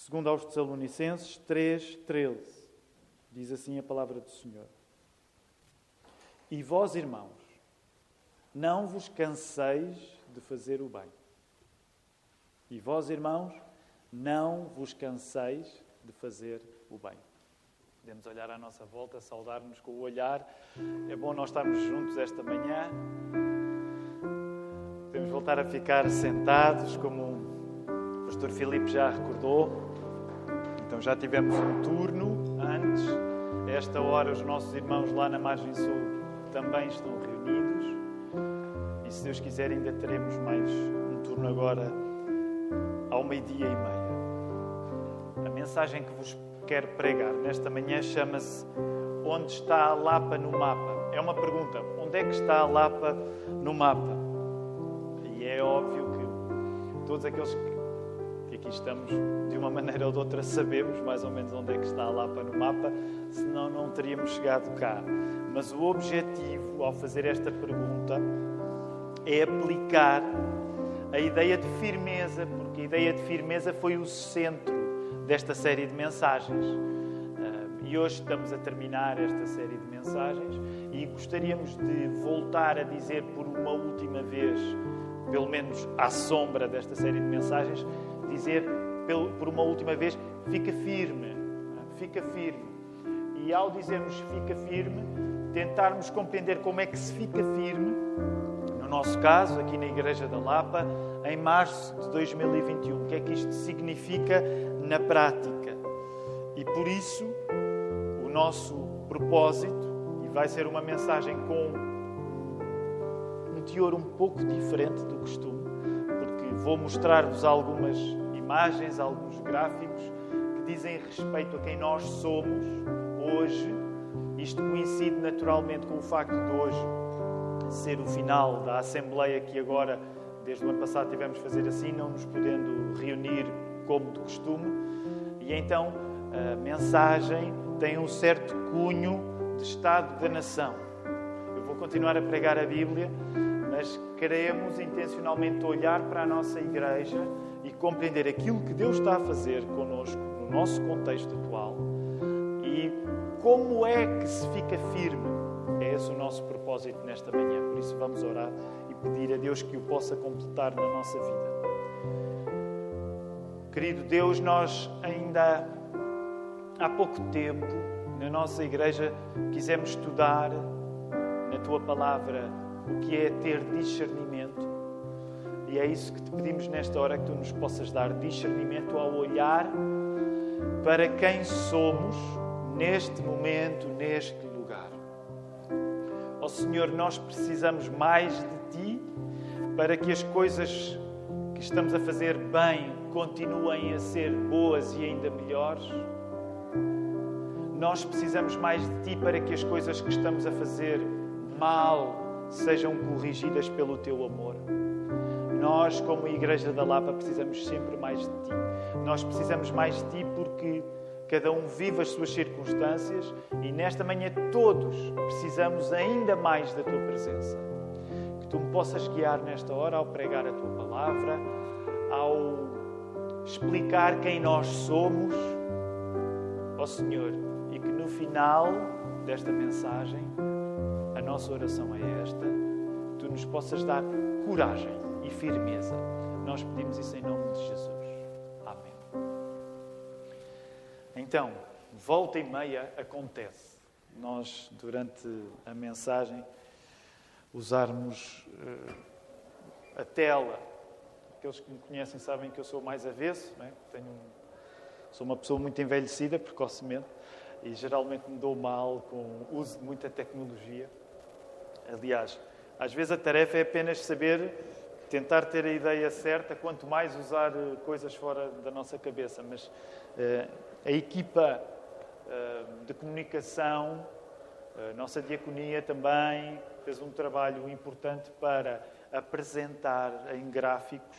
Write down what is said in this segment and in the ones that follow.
Segundo aos Tessalonicenses 3:13. Diz assim a palavra do Senhor. E vós, irmãos, não vos canseis de fazer o bem. E vós, irmãos, não vos canseis de fazer o bem. Podemos olhar à nossa volta, saudar-nos com o olhar. É bom nós estarmos juntos esta manhã. Podemos voltar a ficar sentados, como o pastor Filipe já recordou. Então já tivemos um turno antes. A esta hora os nossos irmãos lá na margem sul também estão reunidos. E se Deus quiser ainda teremos mais um turno agora ao 12:30. A mensagem que vos quero pregar nesta manhã chama-se Onde está a Lapa no mapa? É uma pergunta. Onde é que está a Lapa no mapa? E é óbvio que todos aqueles que aqui estamos, de uma maneira ou de outra, sabemos mais ou menos onde é que está a Lapa no mapa, senão não teríamos chegado cá. Mas o objetivo, ao fazer esta pergunta, é aplicar a ideia de firmeza, porque a ideia de firmeza foi o centro desta série de mensagens. E hoje estamos a terminar esta série de mensagens e gostaríamos de voltar a dizer por uma última vez, pelo menos à sombra desta série de mensagens, dizer por uma última vez, fica firme, fica firme. E ao dizermos fica firme, tentarmos compreender como é que se fica firme, no nosso caso, aqui na Igreja da Lapa, em março de 2021. O que é que isto significa na prática? E por isso, o nosso propósito, e vai ser uma mensagem com um teor um pouco diferente do costume, porque vou mostrar-vos algumas imagens, alguns gráficos que dizem respeito a quem nós somos hoje. Isto coincide naturalmente com o facto de hoje ser o final da Assembleia que agora, desde o ano passado, tivemos de fazer assim, não nos podendo reunir como de costume. E então a mensagem tem um certo cunho de Estado da Nação. Eu vou continuar a pregar a Bíblia, mas queremos intencionalmente olhar para a nossa Igreja e compreender aquilo que Deus está a fazer connosco, no nosso contexto atual, e como é que se fica firme. É esse o nosso propósito nesta manhã. Por isso vamos orar e pedir a Deus que o possa completar na nossa vida. Querido Deus, nós ainda há pouco tempo, na nossa Igreja, quisemos estudar na Tua Palavra o que é ter discernimento. E é isso que te pedimos nesta hora, que Tu nos possas dar discernimento ao olhar para quem somos neste momento, neste lugar. Ó Senhor, nós precisamos mais de Ti para que as coisas que estamos a fazer bem continuem a ser boas e ainda melhores. Nós precisamos mais de Ti para que as coisas que estamos a fazer mal sejam corrigidas pelo Teu amor. Nós, como Igreja da Lapa, precisamos sempre mais de Ti. Nós precisamos mais de Ti porque cada um vive as suas circunstâncias e nesta manhã todos precisamos ainda mais da Tua presença. Que Tu me possas guiar nesta hora ao pregar a Tua Palavra, ao explicar quem nós somos, ó Senhor, e que no final desta mensagem a nossa oração é esta: Tu nos possas dar coragem e firmeza. Nós pedimos isso em nome de Jesus. Amém. Então, volta e meia acontece. Nós, durante a mensagem, usarmos a tela. Aqueles que me conhecem sabem que eu sou mais avesso, não é? Sou uma pessoa muito envelhecida, precocemente, e geralmente me dou mal com o uso de muita tecnologia. Aliás, às vezes a tarefa é apenas saber, tentar ter a ideia certa, quanto mais usar coisas fora da nossa cabeça. Mas a equipa de comunicação, a nossa diaconia também fez um trabalho importante para apresentar em gráficos,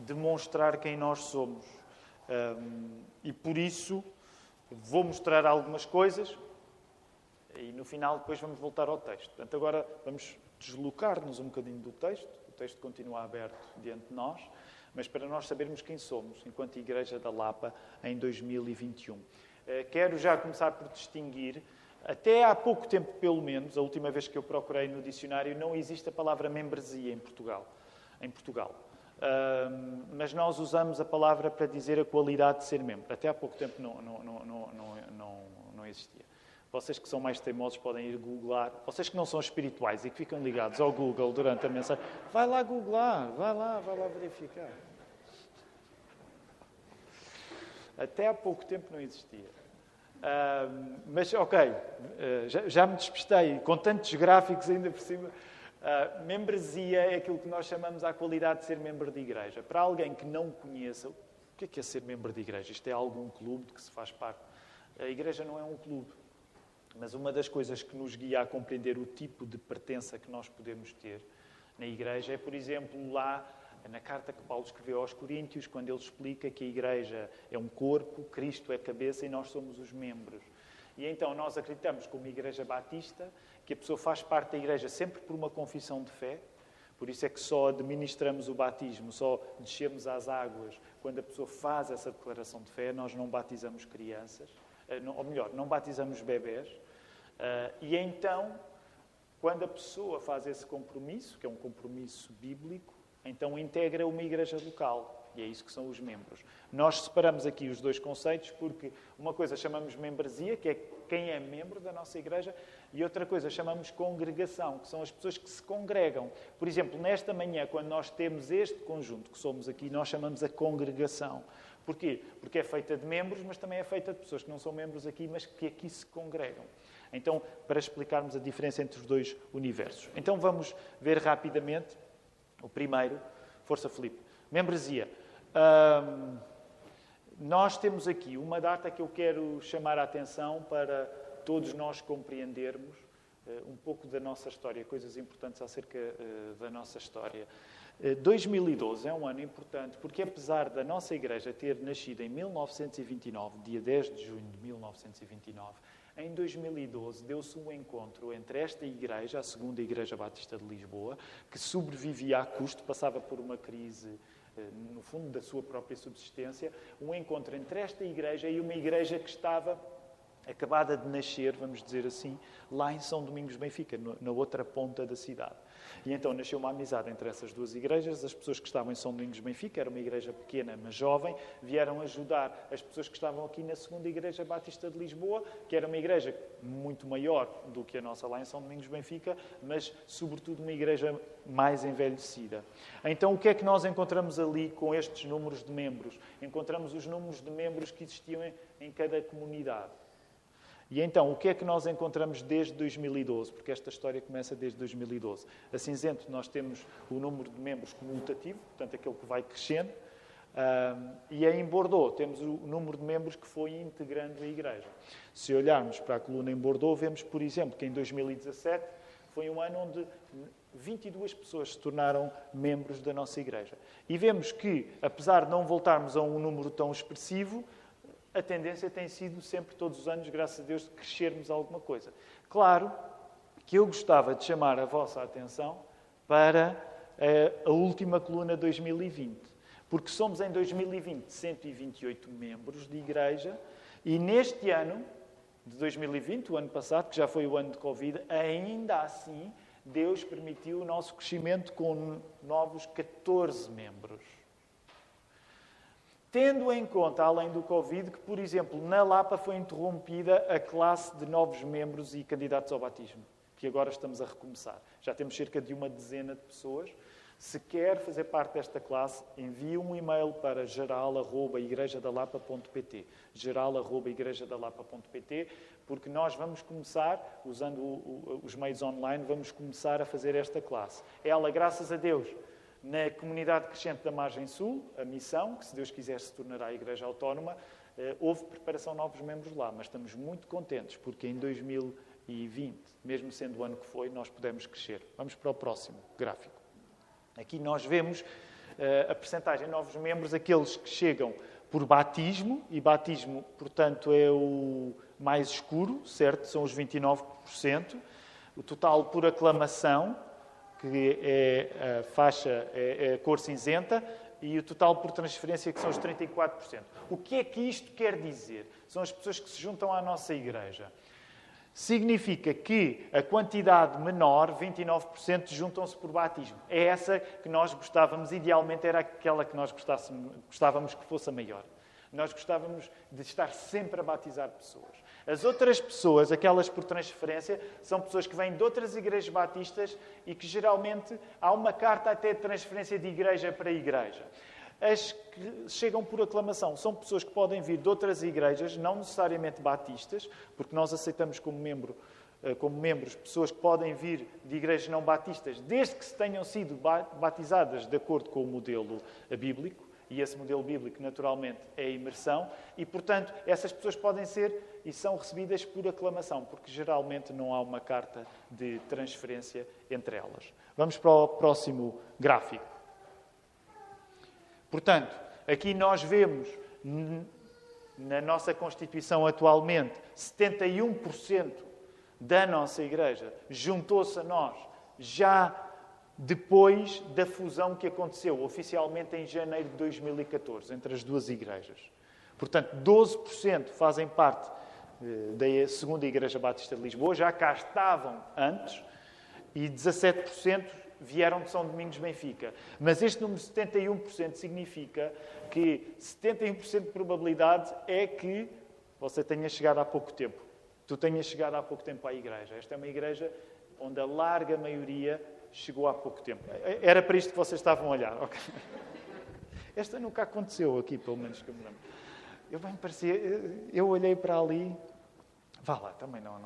demonstrar quem nós somos. E por isso vou mostrar algumas coisas e no final depois vamos voltar ao texto. Portanto, agora vamos deslocar-nos um bocadinho do texto. O texto continua aberto diante de nós, mas para nós sabermos quem somos, enquanto Igreja da Lapa, em 2021. Quero já começar por distinguir, até há pouco tempo pelo menos, a última vez que eu procurei no dicionário, não existe a palavra membresia em Portugal. Mas nós usamos a palavra para dizer a qualidade de ser membro. Até há pouco tempo não existia. Vocês que são mais teimosos podem ir googlar. Vocês que não são espirituais e que ficam ligados ao Google durante a mensagem, vai lá googlar, vai lá verificar. Até há pouco tempo não existia. Mas, ok, já me despistei, com tantos gráficos ainda por cima. Membresia é aquilo que nós chamamos a qualidade de ser membro de igreja. Para alguém que não conheça, o que é ser membro de igreja? Isto é algum clube de que se faz parte? A igreja não é um clube, mas uma das coisas que nos guia a compreender o tipo de pertença que nós podemos ter na igreja é, por exemplo, lá na carta que Paulo escreveu aos Coríntios, quando ele explica que a igreja é um corpo, Cristo é cabeça e nós somos os membros. E então nós acreditamos, como Igreja Batista, que a pessoa faz parte da igreja sempre por uma confissão de fé. Por isso é que só administramos o batismo, só descemos às águas quando a pessoa faz essa declaração de fé. Nós não batizamos crianças, ou melhor, não batizamos bebés. E então, quando a pessoa faz esse compromisso, que é um compromisso bíblico, então integra uma igreja local. E é isso que são os membros. Nós separamos aqui os dois conceitos porque uma coisa chamamos membresia, que é quem é membro da nossa igreja, e outra coisa chamamos congregação, que são as pessoas que se congregam. Por exemplo, nesta manhã, quando nós temos este conjunto que somos aqui, nós chamamos a congregação. Porquê? Porque é feita de membros, mas também é feita de pessoas que não são membros aqui, mas que aqui se congregam. Então, para explicarmos a diferença entre os dois universos. Então, vamos ver rapidamente o primeiro. Força, Filipe. Membresia. Nós temos aqui uma data que eu quero chamar a atenção para todos nós compreendermos um pouco da nossa história, coisas importantes acerca da nossa história. 2012 é um ano importante porque, apesar da nossa igreja ter nascido em 1929, dia 10 de junho de 1929, em 2012 deu-se um encontro entre esta igreja, a segunda Igreja Batista de Lisboa, que sobrevivia a custo, passava por uma crise, no fundo, da sua própria subsistência, um encontro entre esta igreja e uma igreja que estava acabada de nascer, vamos dizer assim, lá em São Domingos de Benfica, na outra ponta da cidade. E então nasceu uma amizade entre essas duas igrejas. As pessoas que estavam em São Domingos de Benfica, era uma igreja pequena, mas jovem, vieram ajudar as pessoas que estavam aqui na segunda Igreja Batista de Lisboa, que era uma igreja muito maior do que a nossa lá em São Domingos de Benfica, mas sobretudo uma igreja mais envelhecida. Então o que é que nós encontramos ali com estes números de membros? Encontramos os números de membros que existiam em cada comunidade. E então, o que é que nós encontramos desde 2012? Porque esta história começa desde 2012. A cinzento, nós temos o número de membros comutativo, portanto, aquele que vai crescendo. E em Bordeaux, temos o número de membros que foi integrando a igreja. Se olharmos para a coluna em Bordeaux, vemos, por exemplo, que em 2017 foi um ano onde 22 pessoas se tornaram membros da nossa igreja. E vemos que, apesar de não voltarmos a um número tão expressivo, a tendência tem sido sempre, todos os anos, graças a Deus, de crescermos alguma coisa. Claro que eu gostava de chamar a vossa atenção para a última coluna 2020. Porque somos em 2020 128 membros de igreja e neste ano de 2020, o ano passado, que já foi o ano de Covid, ainda assim Deus permitiu o nosso crescimento com novos 14 membros. Tendo em conta, além do Covid, que, por exemplo, na Lapa foi interrompida a classe de novos membros e candidatos ao batismo, que agora estamos a recomeçar. Já temos cerca de uma dezena de pessoas. Se quer fazer parte desta classe, envie um e-mail para geral@igrejadalapa.pt, geral@igrejadalapa.pt, porque nós vamos começar, usando os meios online, vamos começar a fazer esta classe. Ela, graças a Deus, na comunidade crescente da Margem Sul, a Missão, que se Deus quiser se tornará a Igreja Autónoma, houve preparação de novos membros lá, mas estamos muito contentes porque em 2020, mesmo sendo o ano que foi, nós pudemos crescer. Vamos para o próximo gráfico. Aqui nós vemos a percentagem de novos membros, aqueles que chegam por batismo, e batismo, portanto, é o mais escuro, certo? São os 29%. O total por aclamação, que é a faixa, é a cor cinzenta, e o total por transferência, que são os 34%. O que é que isto quer dizer? São as pessoas que se juntam à nossa igreja. Significa que a quantidade menor, 29%, juntam-se por batismo. É essa que nós gostávamos, idealmente era aquela que nós gostávamos que fosse a maior. Nós gostávamos de estar sempre a batizar pessoas. As outras pessoas, aquelas por transferência, são pessoas que vêm de outras igrejas batistas e que geralmente há uma carta até de transferência de igreja para igreja. As que chegam por aclamação são pessoas que podem vir de outras igrejas, não necessariamente batistas, porque nós aceitamos como membros pessoas que podem vir de igrejas não batistas, desde que tenham sido batizadas de acordo com o modelo bíblico. E esse modelo bíblico, naturalmente, é a imersão. E, portanto, essas pessoas podem ser e são recebidas por aclamação, porque geralmente não há uma carta de transferência entre elas. Vamos para o próximo gráfico. Portanto, aqui nós vemos, na nossa Constituição atualmente, 71% da nossa Igreja juntou-se a nós já depois da fusão que aconteceu oficialmente em janeiro de 2014, entre as duas igrejas. Portanto, 12% fazem parte da segunda Igreja Batista de Lisboa, já cá estavam antes, e 17% vieram de São Domingos Benfica. Mas este número de 71% significa que 71% de probabilidade é que você tenha chegado há pouco tempo. Tu tenhas chegado há pouco tempo à igreja. Esta é uma igreja onde a larga maioria chegou há pouco tempo. Era para isto que vocês estavam a olhar. Okay. Esta nunca aconteceu aqui, pelo menos que eu me lembro. Eu olhei para ali. Vá lá, também não.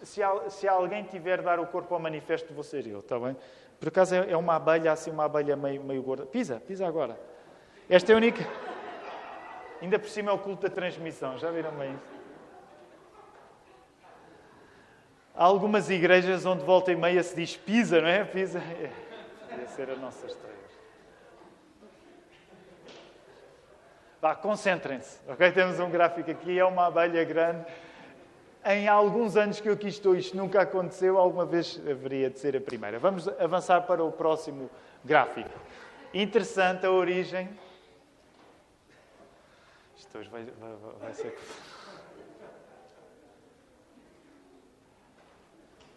Se alguém tiver de dar o corpo ao manifesto, vou ser eu, está bem? Por acaso é uma abelha, assim, uma abelha meio gorda. Pisa agora. Esta é a única... Ainda por cima é o culto da transmissão, já viram bem isso? Há algumas igrejas onde volta e meia se diz Pisa, não é? Pisa. Podia ser a nossa estreia. Vá, concentrem-se. Ok? Temos um gráfico aqui, é uma abelha grande. Em alguns anos que eu aqui estou, isto nunca aconteceu. Alguma vez haveria de ser a primeira. Vamos avançar para o próximo gráfico. Interessante a origem. Isto hoje vai ser...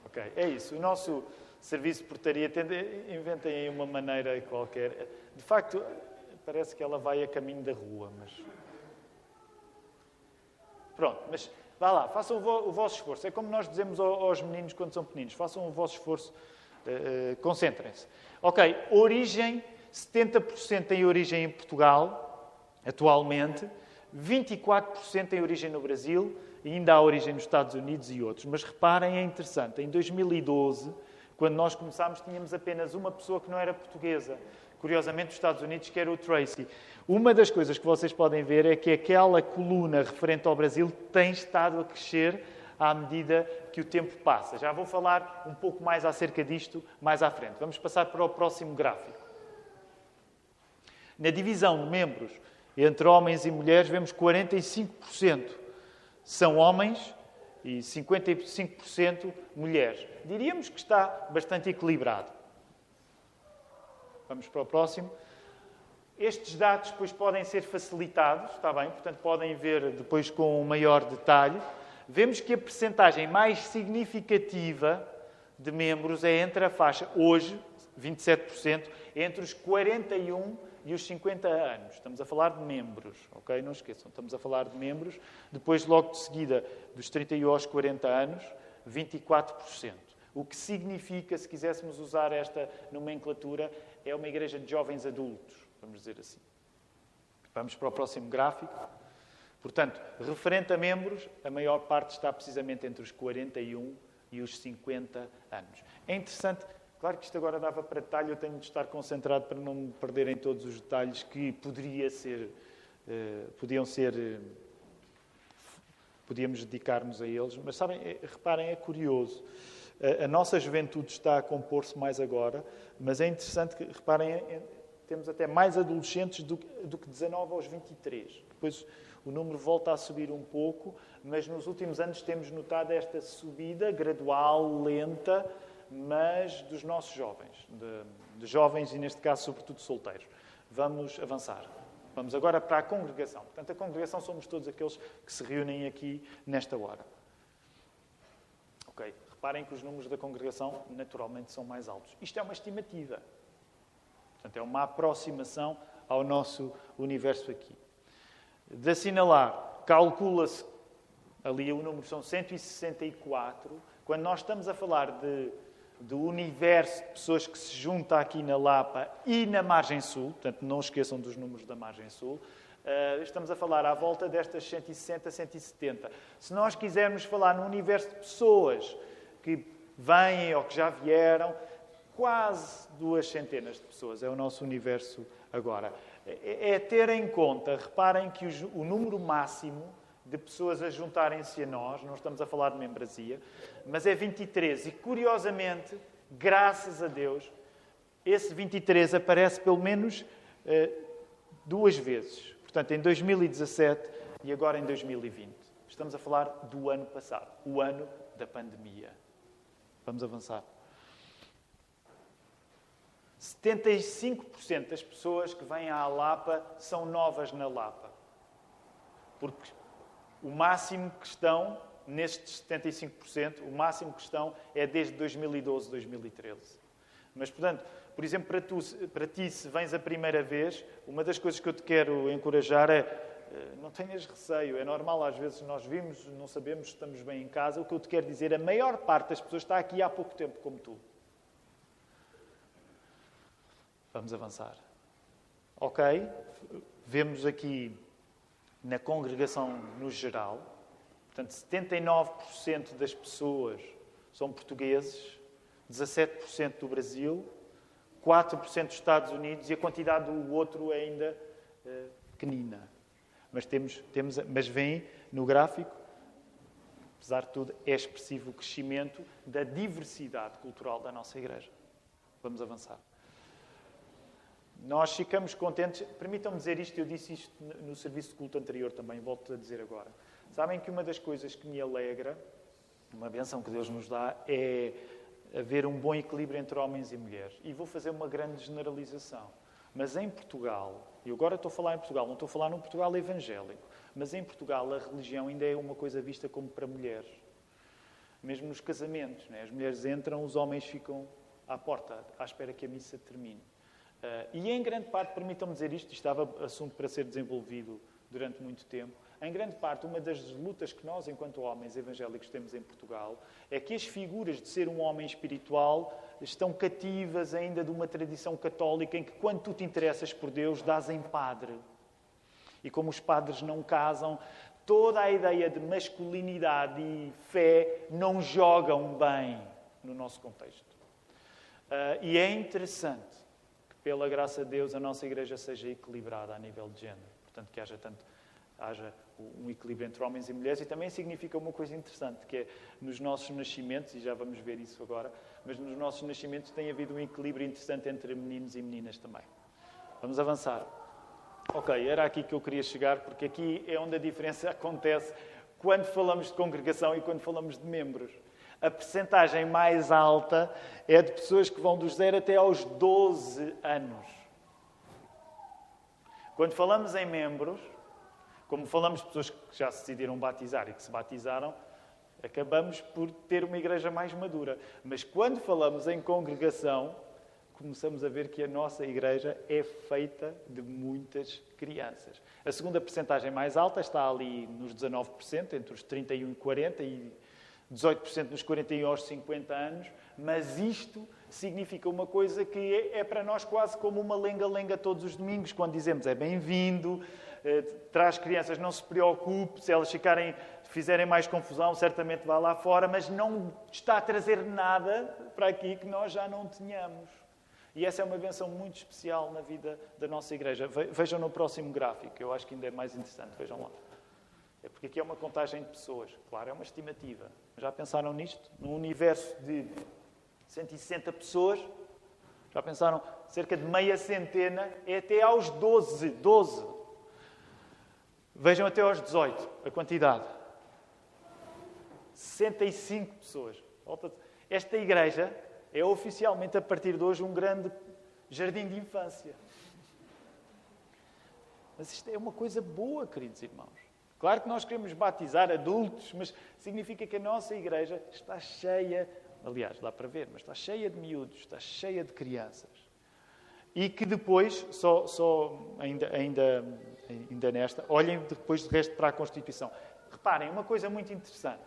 Ok, é isso. O nosso serviço de portaria, inventem aí uma maneira qualquer. De facto, parece que ela vai a caminho da rua, mas... Pronto, mas vá lá, façam o vosso esforço. É como nós dizemos aos meninos quando são pequeninos. Façam o vosso esforço, concentrem-se. Ok, origem, 70% tem origem em Portugal, atualmente. 24% tem origem no Brasil. E ainda há origem nos Estados Unidos e outros. Mas reparem, é interessante. Em 2012, quando nós começámos, tínhamos apenas uma pessoa que não era portuguesa. Curiosamente, dos Estados Unidos, que era o Tracy. Uma das coisas que vocês podem ver é que aquela coluna referente ao Brasil tem estado a crescer à medida que o tempo passa. Já vou falar um pouco mais acerca disto mais à frente. Vamos passar para o próximo gráfico. Na divisão de membros entre homens e mulheres, vemos 45% são homens e 55% mulheres. Diríamos que está bastante equilibrado. Vamos para o próximo. Estes dados depois podem ser facilitados, está bem? Portanto, podem ver depois com um maior detalhe. Vemos que a percentagem mais significativa de membros é entre a faixa, hoje, 27%, entre os 41 e os 50 anos. Estamos a falar de membros, ok? Não esqueçam, estamos a falar de membros. Depois, logo de seguida, dos 31 aos 40 anos, 24%. O que significa, se quiséssemos usar esta nomenclatura, é uma igreja de jovens adultos, vamos dizer assim. Vamos para o próximo gráfico. Portanto, referente a membros, a maior parte está precisamente entre os 41 e os 50 anos. É interessante... Claro que isto agora dava para detalhe, eu tenho de estar concentrado para não me perder em todos os detalhes que podíamos dedicar-nos a eles. Mas sabem, reparem, é curioso. A nossa juventude está a compor-se mais agora, mas é interessante que, reparem, temos até mais adolescentes do que 19 aos 23. Depois o número volta a subir um pouco, mas nos últimos anos temos notado esta subida gradual, lenta, mas dos nossos jovens, de jovens e, neste caso, sobretudo solteiros. Vamos avançar. Vamos agora para a congregação. Portanto, a congregação somos todos aqueles que se reúnem aqui nesta hora. Ok, reparem que os números da congregação naturalmente são mais altos. Isto é uma estimativa. Portanto, é uma aproximação ao nosso universo aqui. De assinalar, calcula-se, ali o número são 164. Quando nós estamos a falar do universo de pessoas que se junta aqui na Lapa e na Margem Sul, portanto, não esqueçam dos números da Margem Sul, estamos a falar à volta destas 160, 170. Se nós quisermos falar no universo de pessoas que vêm ou que já vieram, quase 200 de pessoas. É o nosso universo agora. É ter em conta, reparem que o número máximo de pessoas a juntarem-se a nós, não estamos a falar de membresia, mas é 23. E, curiosamente, graças a Deus, esse 23 aparece pelo menos 2 vezes. Portanto, em 2017 e agora em 2020. Estamos a falar do ano passado, o ano da pandemia. Vamos avançar. 75% das pessoas que vêm à Lapa são novas na Lapa. Porque o máximo que estão, nestes 75%, o máximo que estão é desde 2012, 2013. Mas, portanto, por exemplo, para ti, se vens a primeira vez, uma das coisas que eu te quero encorajar é não tenhas receio. É normal, às vezes nós vimos, não sabemos se estamos bem em casa. O que eu te quero dizer, a maior parte das pessoas está aqui há pouco tempo, como tu. Vamos avançar. Ok? Vemos aqui na congregação no geral, portanto, 79% das pessoas são portugueses, 17% do Brasil, 4% dos Estados Unidos e a quantidade do outro é ainda pequenina. Mas vem no gráfico, apesar de tudo, é expressivo o crescimento da diversidade cultural da nossa igreja. Vamos avançar. Nós ficamos contentes. Permitam-me dizer isto, eu disse isto no serviço de culto anterior também, volto a dizer agora. Sabem que uma das coisas que me alegra, uma bênção que Deus nos dá, é haver um bom equilíbrio entre homens e mulheres. E vou fazer uma grande generalização. Mas em Portugal, e agora estou a falar em Portugal, não estou a falar num Portugal evangélico, mas em Portugal a religião ainda é uma coisa vista como para mulheres. Mesmo nos casamentos, né? As mulheres entram, os homens ficam à porta, à espera que a missa termine. E em grande parte, permitam-me dizer isto estava assunto para ser desenvolvido durante muito tempo, em grande parte, uma das lutas que nós, enquanto homens evangélicos, temos em Portugal é que as figuras de ser um homem espiritual estão cativas ainda de uma tradição católica em que, quando tu te interessas por Deus, dás em padre. E como os padres não casam, toda a ideia de masculinidade e fé não jogam bem no nosso contexto. E é interessante que, pela graça de Deus, a nossa igreja seja equilibrada a nível de género. Portanto, que haja um equilíbrio entre homens e mulheres, e também significa uma coisa interessante, que é nos nossos nascimentos, e já vamos ver isso agora, mas nos nossos nascimentos tem havido um equilíbrio interessante entre meninos e meninas também. Vamos avançar. Ok, era aqui que eu queria chegar, porque aqui é onde a diferença acontece quando falamos de congregação e quando falamos de membros. A percentagem mais alta é de pessoas que vão dos 0 até aos 12 anos. Quando falamos em membros, como falamos de pessoas que já se decidiram batizar e que se batizaram, acabamos por ter uma igreja mais madura. Mas quando falamos em congregação, começamos a ver que a nossa igreja é feita de muitas crianças. A segunda percentagem mais alta está ali nos 19%, entre os 31 e 40, e 18% nos 41 aos 50 anos, mas isto significa uma coisa que é para nós quase como uma lenga-lenga todos os domingos, quando dizemos é bem-vindo, traz crianças, não se preocupe, se elas fizerem mais confusão, certamente vá lá fora, mas não está a trazer nada para aqui que nós já não tenhamos. E essa é uma bênção muito especial na vida da nossa igreja. Vejam no próximo gráfico, eu acho que ainda é mais interessante, vejam lá. É porque aqui é uma contagem de pessoas. Claro, é uma estimativa. Já pensaram nisto? Num universo de 160 pessoas, já pensaram? Cerca de meia centena, é até aos 12. Vejam até aos 18, a quantidade. 65 pessoas. Esta igreja é oficialmente, a partir de hoje, um grande jardim de infância. Mas isto é uma coisa boa, queridos irmãos. Claro que nós queremos batizar adultos, mas significa que a nossa igreja está cheia, aliás, dá para ver, mas está cheia de miúdos, está cheia de crianças. E que depois, ainda nesta, olhem depois de resto para a Constituição. Reparem, uma coisa muito interessante.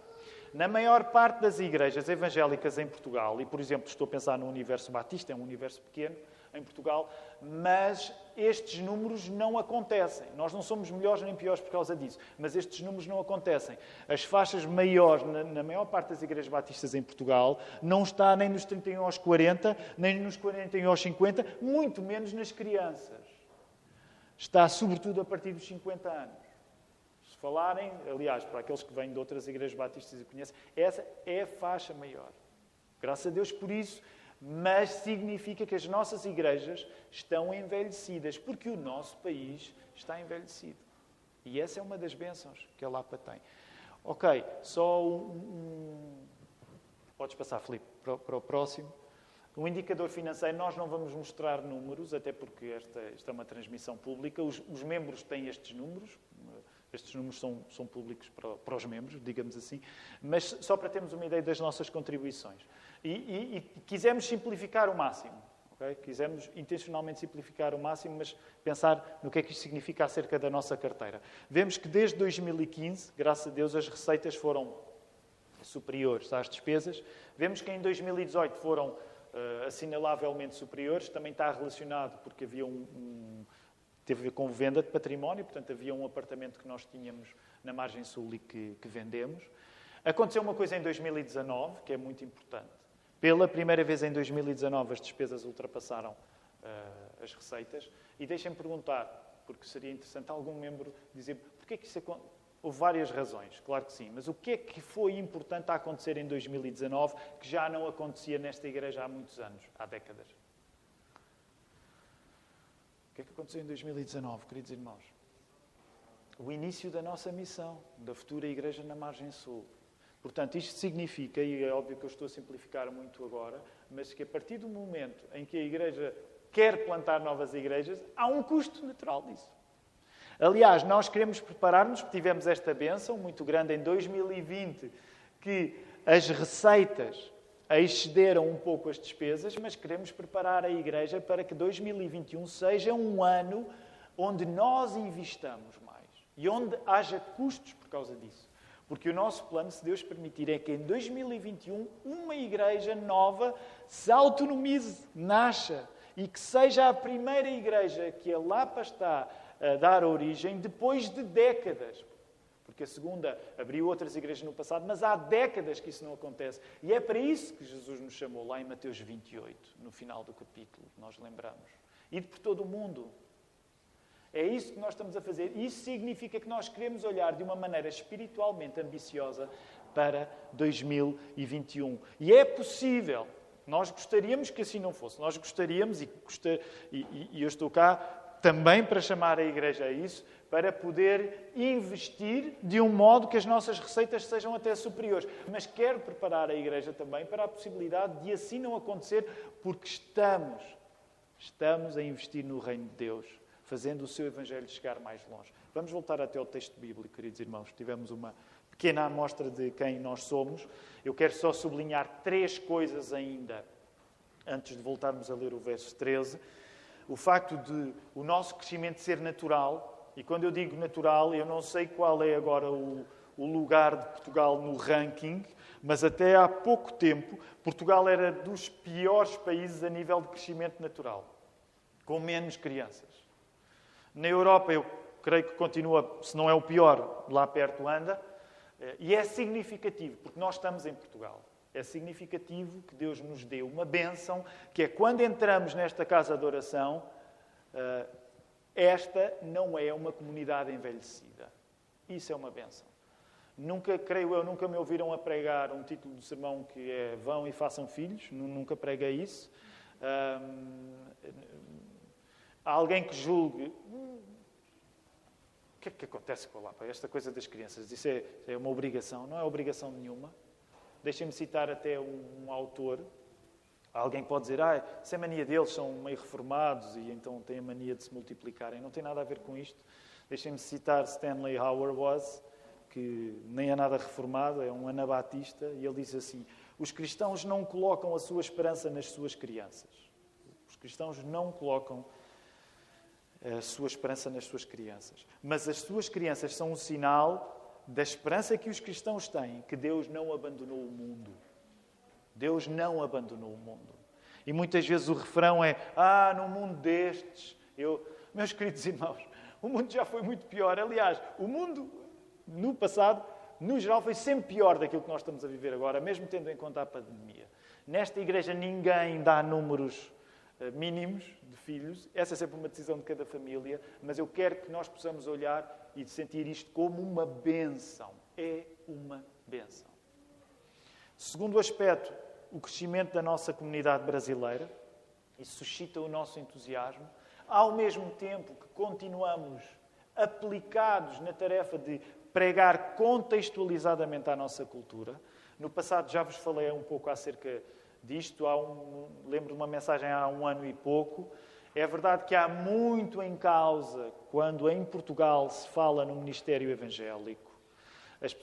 Na maior parte das igrejas evangélicas em Portugal, e por exemplo estou a pensar no Universo Batista, é um universo pequeno em Portugal, mas estes números não acontecem. Nós não somos melhores nem piores por causa disso, mas estes números não acontecem. As faixas maiores, na maior parte das igrejas batistas em Portugal, não está nem nos 31 aos 40, nem nos 41 aos 50, muito menos nas crianças. Está sobretudo a partir dos 50 anos. Se falarem, aliás, para aqueles que vêm de outras igrejas batistas e conhecem, essa é a faixa maior. Graças a Deus por isso, mas significa que as nossas igrejas estão envelhecidas, porque o nosso país está envelhecido. E essa é uma das bênçãos que a Lapa tem. Ok, só Podes passar, Filipe, para o próximo. Um indicador financeiro, nós não vamos mostrar números, até porque esta é uma transmissão pública. Os membros têm estes números. Estes números são públicos para os membros, digamos assim, mas só para termos uma ideia das nossas contribuições. E quisemos simplificar o máximo. Okay? Quisemos intencionalmente simplificar o máximo, mas pensar no que é que isto significa acerca da nossa carteira. Vemos que desde 2015, graças a Deus, as receitas foram superiores às despesas. Vemos que em 2018 foram assinalavelmente superiores. Também está relacionado porque havia teve a ver com venda de património, portanto, havia um apartamento que nós tínhamos na margem sul e que vendemos. Aconteceu uma coisa em 2019, que é muito importante. Pela primeira vez em 2019, as despesas ultrapassaram as receitas. E deixem-me perguntar, porque seria interessante algum membro dizer porquê que isso aconteceu. Houve várias razões, claro que sim. Mas o que é que foi importante a acontecer em 2019 que já não acontecia nesta igreja há muitos anos, há décadas? O que é que aconteceu em 2019, queridos irmãos? O início da nossa missão, da futura igreja na margem sul. Portanto, isto significa, e é óbvio que eu estou a simplificar muito agora, mas que a partir do momento em que a igreja quer plantar novas igrejas, há um custo natural disso. Aliás, nós queremos preparar-nos, porque tivemos esta bênção muito grande em 2020, que as receitas excederam um pouco as despesas, mas queremos preparar a igreja para que 2021 seja um ano onde nós investamos mais e onde haja custos por causa disso. Porque o nosso plano, se Deus permitir, é que em 2021 uma igreja nova se autonomize, nasça e que seja a primeira igreja que a Lapa está a dar origem depois de décadas. Porque a segunda abriu outras igrejas no passado, mas há décadas que isso não acontece. E é para isso que Jesus nos chamou lá em Mateus 28, no final do capítulo, nós lembramos. E por todo o mundo. É isso que nós estamos a fazer. Isso significa que nós queremos olhar de uma maneira espiritualmente ambiciosa para 2021. E é possível. Nós gostaríamos que assim não fosse. Nós gostaríamos, e eu estou cá também para chamar a igreja a isso, para poder investir de um modo que as nossas receitas sejam até superiores. Mas quero preparar a igreja também para a possibilidade de assim não acontecer, porque estamos a investir no reino de Deus, fazendo o seu evangelho chegar mais longe. Vamos voltar até ao texto bíblico, queridos irmãos. Tivemos uma pequena amostra de quem nós somos. Eu quero só sublinhar 3 coisas ainda, antes de voltarmos a ler o verso 13. O facto de o nosso crescimento ser natural, e quando eu digo natural, eu não sei qual é agora o lugar de Portugal no ranking, mas até há pouco tempo, Portugal era dos piores países a nível de crescimento natural, com menos crianças. Na Europa, eu creio que continua, se não é o pior, lá perto anda, e é significativo, porque nós estamos em Portugal. É significativo que Deus nos dê uma bênção, que é quando entramos nesta casa de oração, esta não é uma comunidade envelhecida. Isso é uma bênção. Nunca me ouviram a pregar um título do sermão que é vão e façam filhos. Nunca preguei isso. Há alguém que julgue... O que é que acontece com a Lapa? Esta coisa das crianças. Isso é uma obrigação. Não é obrigação nenhuma. Deixem-me citar até um autor Alguém pode dizer, se é mania deles, são meio reformados e então têm a mania de se multiplicarem. Não tem nada a ver com isto. Deixem-me citar Stanley Hauerwas, que nem é nada reformado, é um anabatista, e ele diz assim: os cristãos não colocam a sua esperança nas suas crianças. Os cristãos não colocam a sua esperança nas suas crianças. Mas as suas crianças são um sinal da esperança que os cristãos têm, que Deus não abandonou o mundo. Deus não abandonou o mundo. E muitas vezes o refrão é, no mundo destes... Meus queridos irmãos, o mundo já foi muito pior. Aliás, o mundo, no passado, no geral, foi sempre pior daquilo que nós estamos a viver agora, mesmo tendo em conta a pandemia. Nesta igreja ninguém dá números mínimos de filhos. Essa é sempre uma decisão de cada família. Mas eu quero que nós possamos olhar e sentir isto como uma bênção. É uma bênção. Segundo aspecto, o crescimento da nossa comunidade brasileira. Isso suscita o nosso entusiasmo. Ao mesmo tempo que continuamos aplicados na tarefa de pregar contextualizadamente a nossa cultura. No passado já vos falei um pouco acerca disto. Lembro de uma mensagem há 1 ano e pouco. É verdade que há muito em causa quando em Portugal se fala no ministério evangélico.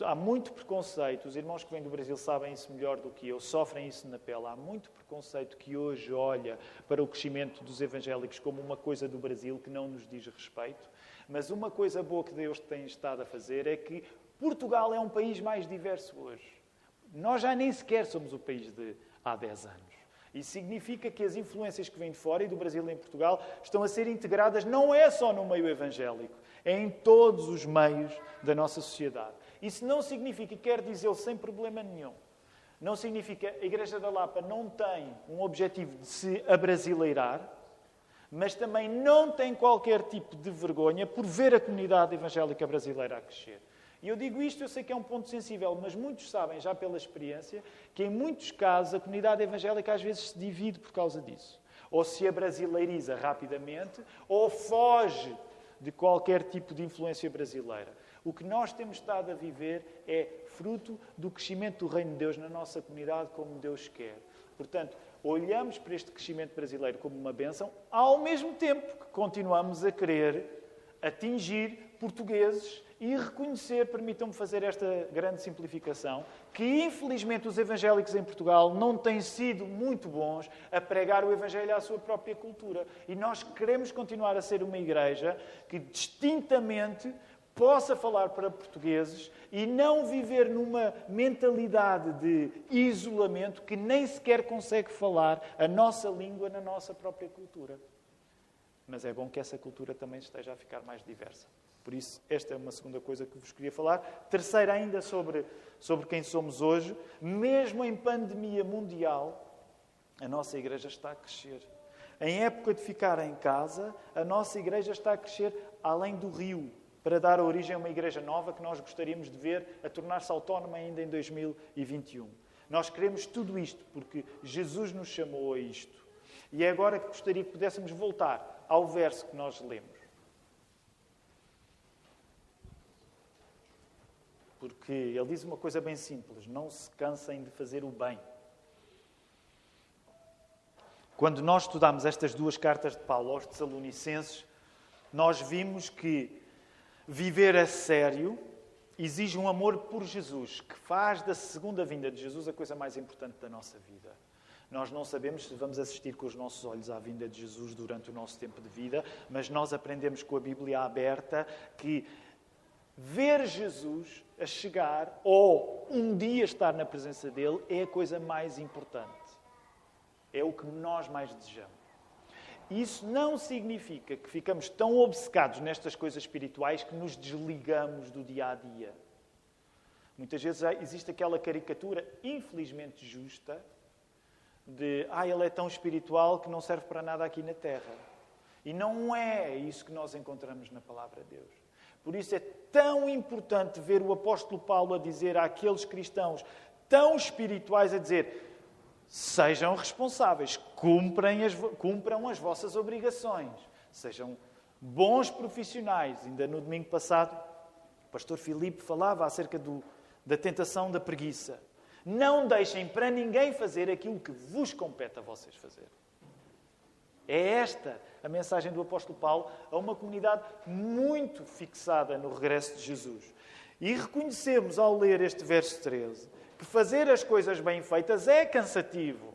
Há muito preconceito, os irmãos que vêm do Brasil sabem isso melhor do que eu, sofrem isso na pele. Há muito preconceito que hoje olha para o crescimento dos evangélicos como uma coisa do Brasil que não nos diz respeito. Mas uma coisa boa que Deus tem estado a fazer é que Portugal é um país mais diverso hoje. Nós já nem sequer somos o país de há 10 anos. Isso significa que as influências que vêm de fora e do Brasil em Portugal estão a ser integradas não é só no meio evangélico, é em todos os meios da nossa sociedade. Isso não significa, quer dizer sem problema nenhum, não significa que a Igreja da Lapa não tem um objetivo de se abrasileirar, mas também não tem qualquer tipo de vergonha por ver a comunidade evangélica brasileira a crescer. E eu digo isto, eu sei que é um ponto sensível, mas muitos sabem, já pela experiência, que em muitos casos a comunidade evangélica às vezes se divide por causa disso. Ou se abrasileiriza rapidamente, ou foge de qualquer tipo de influência brasileira. O que nós temos estado a viver é fruto do crescimento do Reino de Deus na nossa comunidade como Deus quer. Portanto, olhamos para este crescimento brasileiro como uma bênção, ao mesmo tempo que continuamos a querer atingir portugueses e reconhecer, permitam-me fazer esta grande simplificação, que infelizmente os evangélicos em Portugal não têm sido muito bons a pregar o Evangelho à sua própria cultura. E nós queremos continuar a ser uma igreja que distintamente possa falar para portugueses e não viver numa mentalidade de isolamento que nem sequer consegue falar a nossa língua na nossa própria cultura. Mas é bom que essa cultura também esteja a ficar mais diversa. Por isso, esta é uma segunda coisa que vos queria falar. Terceira ainda sobre quem somos hoje. Mesmo em pandemia mundial, a nossa igreja está a crescer. Em época de ficar em casa, a nossa igreja está a crescer além do rio, para dar origem a uma igreja nova que nós gostaríamos de ver a tornar-se autónoma ainda em 2021. Nós queremos tudo isto porque Jesus nos chamou a isto. E é agora que gostaria que pudéssemos voltar ao verso que nós lemos. Porque ele diz uma coisa bem simples: não se cansem de fazer o bem. Quando nós estudamos estas 2 cartas de Paulo aos Tessalonicenses, nós vimos que viver a sério exige um amor por Jesus, que faz da segunda vinda de Jesus a coisa mais importante da nossa vida. Nós não sabemos se vamos assistir com os nossos olhos à vinda de Jesus durante o nosso tempo de vida, mas nós aprendemos com a Bíblia aberta que ver Jesus a chegar ou um dia estar na presença dele é a coisa mais importante. É o que nós mais desejamos. Isso não significa que ficamos tão obcecados nestas coisas espirituais que nos desligamos do dia-a-dia. Muitas vezes existe aquela caricatura, infelizmente justa, de ele é tão espiritual que não serve para nada aqui na Terra. E não é isso que nós encontramos na Palavra de Deus. Por isso é tão importante ver o apóstolo Paulo a dizer àqueles cristãos tão espirituais, a dizer: sejam responsáveis, cumpram as vossas obrigações, sejam bons profissionais. Ainda no domingo passado, o pastor Filipe falava acerca da tentação da preguiça. Não deixem para ninguém fazer aquilo que vos compete a vocês fazer. É esta a mensagem do apóstolo Paulo a uma comunidade muito fixada no regresso de Jesus. E reconhecemos, ao ler este verso 13, que fazer as coisas bem feitas é cansativo.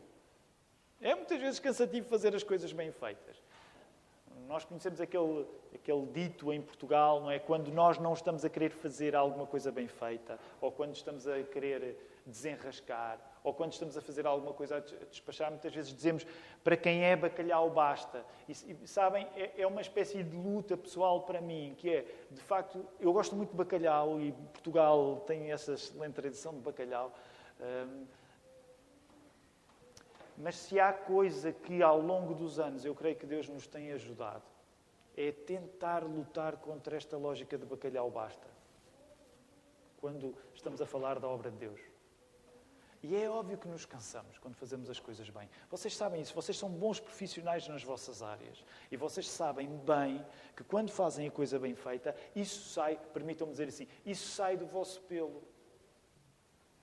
É muitas vezes cansativo fazer as coisas bem feitas. Nós conhecemos aquele dito em Portugal, não é? Quando nós não estamos a querer fazer alguma coisa bem feita, ou quando estamos a querer desenrascar, ou quando estamos a fazer alguma coisa a despachar, muitas vezes dizemos, para quem é bacalhau basta. E sabem, é uma espécie de luta pessoal para mim, que é, de facto, eu gosto muito de bacalhau, e Portugal tem essa excelente tradição de bacalhau. Mas se há coisa que, ao longo dos anos, eu creio que Deus nos tem ajudado, é tentar lutar contra esta lógica de bacalhau basta. Quando estamos a falar da obra de Deus. E é óbvio que nos cansamos quando fazemos as coisas bem. Vocês sabem isso. Vocês são bons profissionais nas vossas áreas. E vocês sabem bem que quando fazem a coisa bem feita, isso sai, permitam-me dizer assim, isso sai do vosso pelo.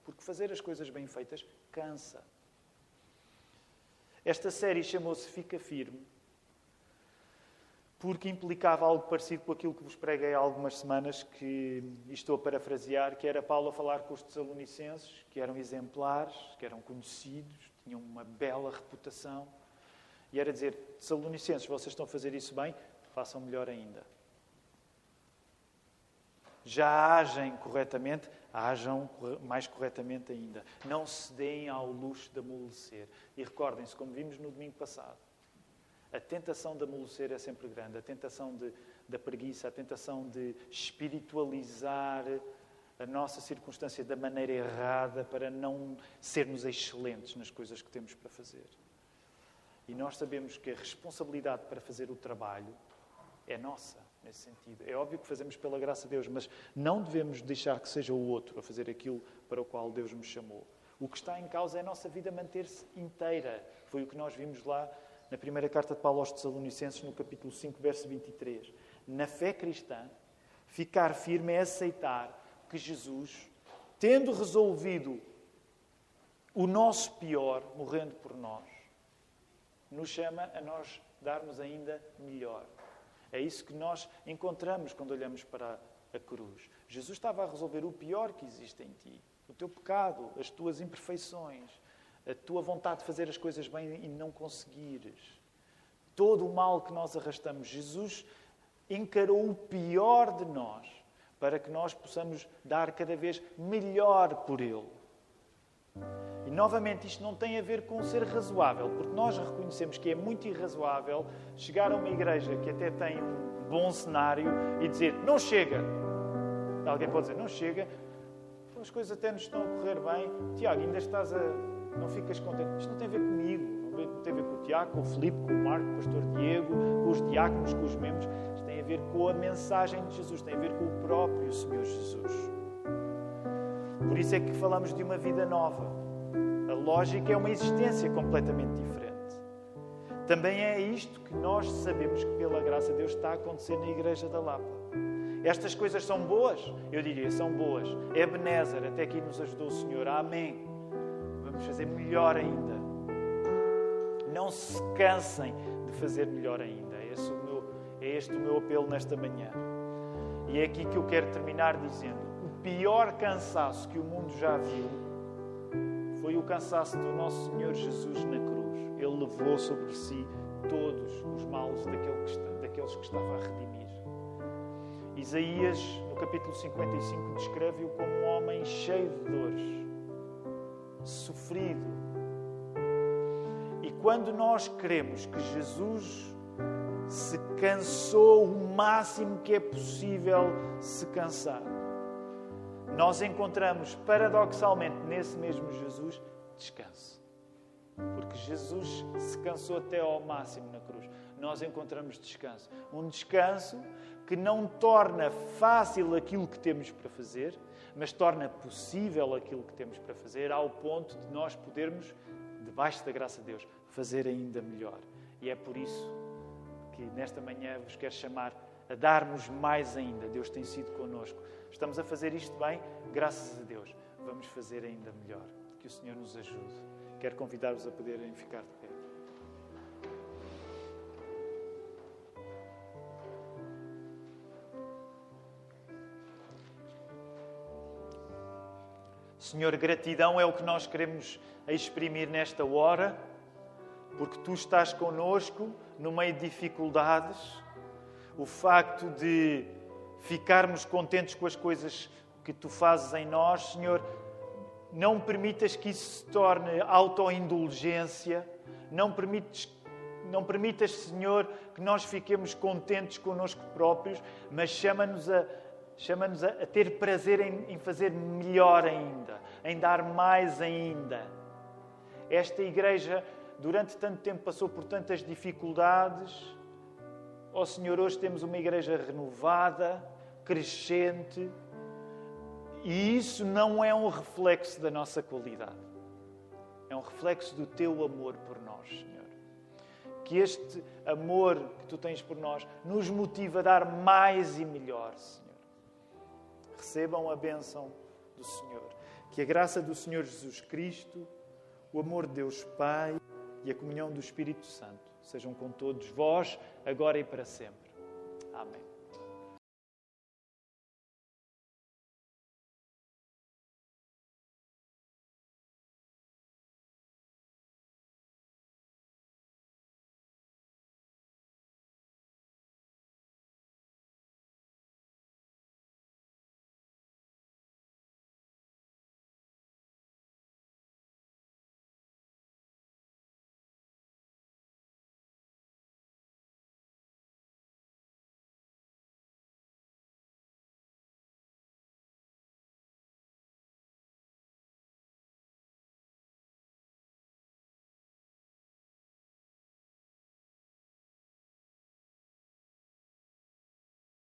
Porque fazer as coisas bem feitas cansa. Esta série chamou-se Fica Firme, porque implicava algo parecido com aquilo que vos preguei há algumas semanas, que estou a parafrasear, que era Paulo a falar com os Tessalonicenses, que eram exemplares, que eram conhecidos, tinham uma bela reputação, e era dizer, Tessalonicenses, vocês estão a fazer isso bem, façam melhor ainda. Já agem corretamente, ajam mais corretamente ainda. Não se deem ao luxo de amolecer. E recordem-se, como vimos no domingo passado, a tentação de amolecer é sempre grande. A tentação da preguiça, a tentação de espiritualizar a nossa circunstância da maneira errada para não sermos excelentes nas coisas que temos para fazer. E nós sabemos que a responsabilidade para fazer o trabalho é nossa. Nesse sentido. É óbvio que fazemos pela graça de Deus, mas não devemos deixar que seja o outro a fazer aquilo para o qual Deus nos chamou. O que está em causa é a nossa vida manter-se inteira. Foi o que nós vimos lá na primeira carta de Paulo aos Tessalonicenses, no capítulo 5, verso 23. Na fé cristã, ficar firme é aceitar que Jesus, tendo resolvido o nosso pior, morrendo por nós, nos chama a nós darmos ainda melhor. É isso que nós encontramos quando olhamos para a cruz. Jesus estava a resolver o pior que existe em ti. O teu pecado, as tuas imperfeições, a tua vontade de fazer as coisas bem e não conseguires. Todo o mal que nós arrastamos. Jesus encarou o pior de nós para que nós possamos dar cada vez melhor por Ele. E, novamente, isto não tem a ver com ser razoável, porque nós reconhecemos que é muito irrazoável chegar a uma igreja que até tem um bom cenário e dizer, não chega. Alguém pode dizer, não chega, as coisas até nos estão a correr bem. Tiago, ainda estás a... não ficas contente. Isto não tem a ver comigo, não tem a ver com o Tiago, com o Filipe, com o Marco, com o pastor Diego, com os diáconos, com os membros. Isto tem a ver com a mensagem de Jesus, tem a ver com o próprio Senhor Jesus. Por isso é que falamos de uma vida nova. A lógica é uma existência completamente diferente. Também é isto que nós sabemos que, pela graça de Deus, está a acontecer na Igreja da Lapa. Estas coisas são boas? Eu diria, são boas. É Ebenezer, até aqui nos ajudou o Senhor. Amém. Vamos fazer melhor ainda. Não se cansem de fazer melhor ainda. É este o meu apelo nesta manhã. E é aqui que eu quero terminar dizendo: o pior cansaço que o mundo já viu foi o cansaço do nosso Senhor Jesus na cruz. Ele levou sobre si todos os males daqueles que estava a redimir. Isaías, no capítulo 55, descreve-o como um homem cheio de dores, sofrido. E quando nós queremos que Jesus se cansou o máximo que é possível se cansar, nós encontramos, paradoxalmente, nesse mesmo Jesus, descanso. Porque Jesus se cansou até ao máximo na cruz. Nós encontramos descanso. Um descanso que não torna fácil aquilo que temos para fazer, mas torna possível aquilo que temos para fazer, ao ponto de nós podermos, debaixo da graça de Deus, fazer ainda melhor. E é por isso que nesta manhã vos quero chamar a darmos mais ainda. Deus tem sido connosco. Estamos a fazer isto bem, graças a Deus. Vamos fazer ainda melhor. que o Senhor nos ajude. Quero convidar-vos a poderem ficar de pé. Senhor, gratidão é o que nós queremos exprimir nesta hora, porque Tu estás connosco no meio de dificuldades. O facto de ficarmos contentes com as coisas que Tu fazes em nós, Senhor, não permitas que isso se torne autoindulgência, não permitas, Senhor, que nós fiquemos contentes connosco próprios, mas chama-nos a ter prazer em fazer melhor ainda, em dar mais ainda. Esta igreja, durante tanto tempo, passou por tantas dificuldades. Ó Senhor, hoje temos uma igreja renovada, crescente, e isso não é um reflexo da nossa qualidade. É um reflexo do Teu amor por nós, Senhor. Que este amor que Tu tens por nós nos motiva a dar mais e melhor, Senhor. Recebam a bênção do Senhor. Que a graça do Senhor Jesus Cristo, o amor de Deus Pai e a comunhão do Espírito Santo sejam com todos vós, agora e para sempre. Amém.